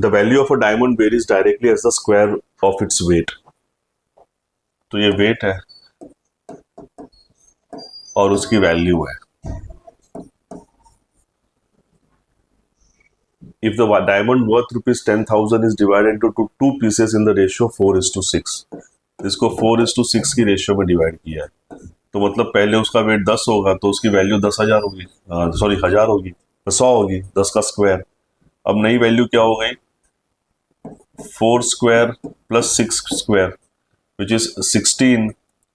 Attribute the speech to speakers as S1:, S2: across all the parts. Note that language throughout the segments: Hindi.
S1: The value of a diamond varies directly as the square of its weight. तो ये वेट है और उसकी वैल्यू है। If the diamond worth ₹10,000 is divided into two pieces in the ratio 4:6, इसको 4:6 की रेशियो में डिवाइड किया है, तो मतलब पहले उसका वेट 10 होगा तो उसकी वैल्यू 10,000 होगी, सॉरी 1000 होगी, 100 होगी, 10 का स्क्वायर। अब नई वैल्यू क्या हो गई, 4 square plus 6 square which is 16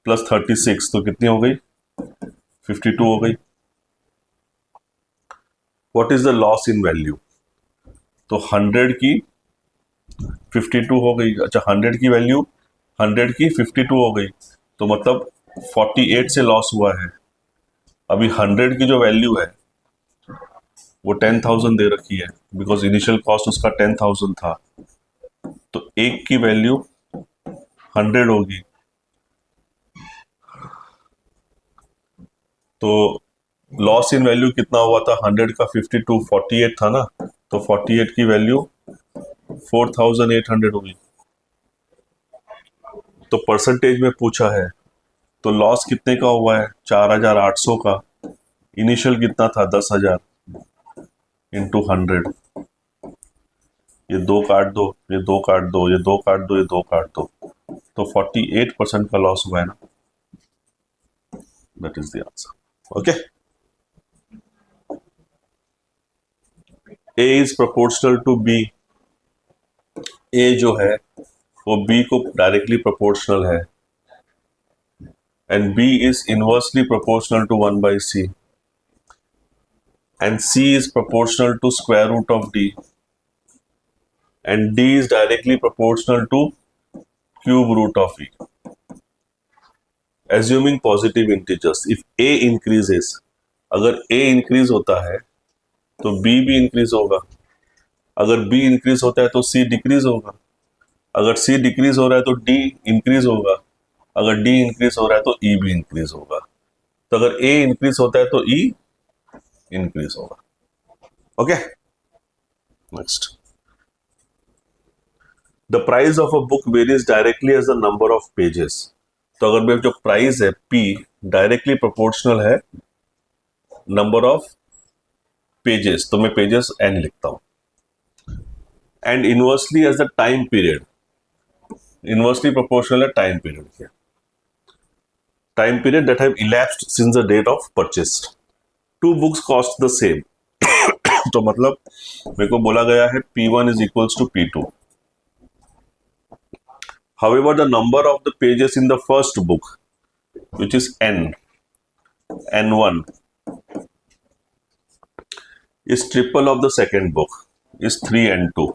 S1: plus 36, तो कितनी हो गई, 52 हो गई। What is the loss in value, तो 100 की 52 हो गई। अच्छा 100 की वैल्यू 100 की 52 हो गई, तो मतलब 48 से लॉस हुआ है। अभी 100 की जो वैल्यू है वो 10,000 दे रखी है, बिकॉज इनिशियल कॉस्ट उसका 10,000 था, तो एक की वैल्यू 100 होगी। तो लॉस इन वैल्यू कितना हुआ था, 100 का 52 48 था ना, तो 48 की वैल्यू 4,800 होगी। तो परसेंटेज में पूछा है, तो लॉस कितने का हुआ है, 4,800 का। इनिशियल कितना था, 10,000 इंटू 100। ये दो काट दो, ये दो काट दो, ये दो काट दो, ये दो काट दो, तो 48% का लॉस हुआ है ना। That is the answer. Okay, A is proportional to B. A जो है वो बी को डायरेक्टली प्रोपोर्शनल है, and B is inversely proportional to 1/c, and c is proportional to square root of d, and d is directly proportional to cube root of e. Assuming positive integers, if a increases, अगर a increase होता है तो b भी increase होगा, अगर b increase होता है तो c decrease होगा, अगर c decrease हो रहा है तो d increase होगा, अगर d increase हो रहा है तो e भी increase होगा। तो अगर a increase होता है तो e increase होगा। Okay, next, the price of a book varies directly as the number of pages. तो अगर मेरा जो प्राइस है P डायरेक्टली प्रोपोर्शनल है नंबर ऑफ पेजेस, तो मैं पेजेस n लिखता हूं, and inversely as the time period, inversely proportional है टाइम पीरियड के, time period that have elapsed since the date of purchase। Two books cost the same, तो मतलब मेरे को बोला गया है P1 is equals to P2। However, the number of the pages in the first book, which is N1, is triple of the second book, is 3N2.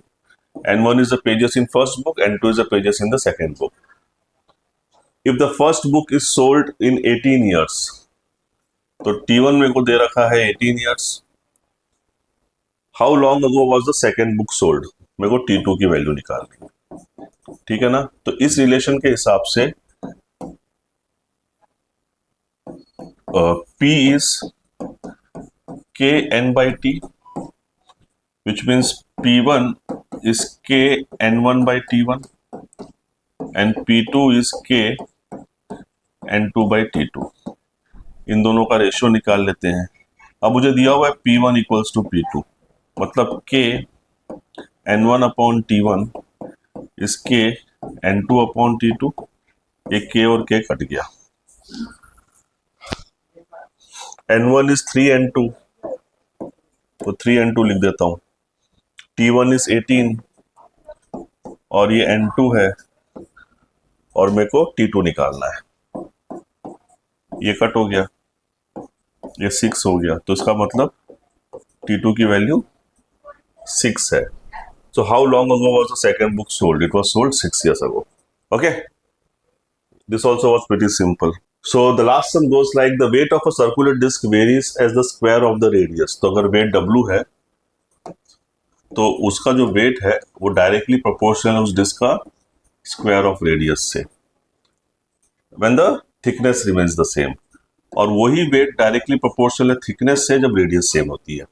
S1: N1 is the pages in first book, N2 is the pages in the second book. If the first book is sold in 18 years, तो T1 मेरे को दे रखा है 18 years. How long ago was the second book sold? मेरे को T2 की वैल्यू निकालनी है, ठीक है ना। तो इस रिलेशन के हिसाब से P is KN/T, which means P1 is KN1/T1 and P2 is KN2/T2। इन दोनों का रेशियो निकाल लेते हैं। अब मुझे दिया हुआ है P1 equals to P2, मतलब KN1/T1 is KN2/T2। ये K और K कट गया, N1 is 3N2, तो 3N2 लिख देता हूं। T1 is 18 और ये N2 है और मेरे को T2 निकालना है। ये कट हो गया, ये 6 हो गया, तो इसका मतलब T2 की वैल्यू 6 है। So how long ago was the second book sold? It was sold 6 years ago. Okay. This also was pretty simple. So the last sum goes like, the weight of a circular disc varies as the square of the radius. तो अगर weight W है तो उसका जो weight है वो डायरेक्टली प्रोपोर्शनल है उस डिस्क का स्क्वायर ऑफ रेडियस से, when the thickness remains the same। और वही weight डायरेक्टली प्रोपोर्शनल है थिकनेस से जब रेडियस सेम होती है।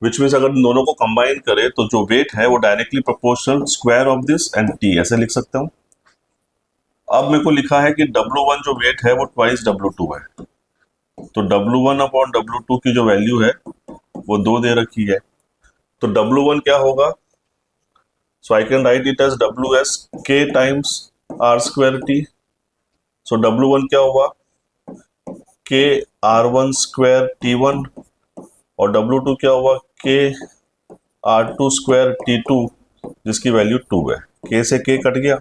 S1: विच मीन्स अगर दोनों को कंबाइन करें तो जो वेट है वो directly proportional square of this and T, ऐसे लिख सकता हूं। अब मेरे को लिखा है कि W1 जो वेट है वो ट्वाइस W2 है, तो W1 अपॉन W2 की जो वैल्यू है वो 2 दे रखी है। तो W1 क्या होगा, so I can write it as WS K times R square T। So W1 क्या हुआ, K R1 स्क्वायर T1, और W2 क्या हुआ, K R2 स्क्वायर T2, जिसकी वैल्यू 2 है। K से K कट गया,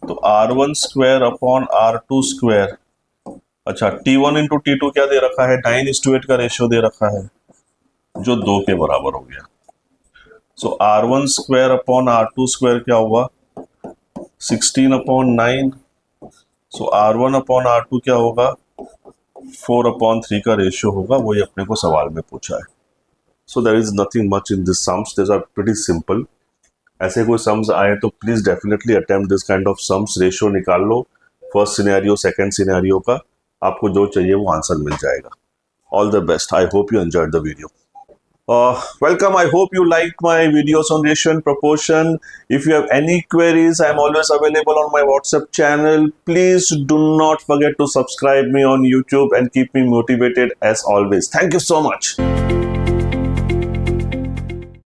S1: तो R1 square upon R2 square, अच्छा T1 इंटू T2 क्या दे रखा है, 9:8 का रेशियो दे रखा है, जो 2 के बराबर हो गया। सो R1 square upon R2 square क्या हुआ, 16 अपॉन 9। सो R1 अपॉन R2 क्या होगा, 4 अपॉन 3 का रेशियो होगा, वही अपने को सवाल में पूछा है। So there is nothing much in this sums, this are pretty simple. ऐसे कोई सम्स आए तो please definitely attempt this kind of sums, ratio निकाल लो, फर्स्ट सिनेरियो सेकंड सिनेरियो का, आपको जो चाहिए वो आंसर मिल जाएगा। All the best, I hope you enjoyed the video. Welcome, I hope you liked my videos on ratio and proportion. If you have any queries, I am always available on my WhatsApp channel. Please do not forget to subscribe me on YouTube and keep me motivated as always. Thank you so much.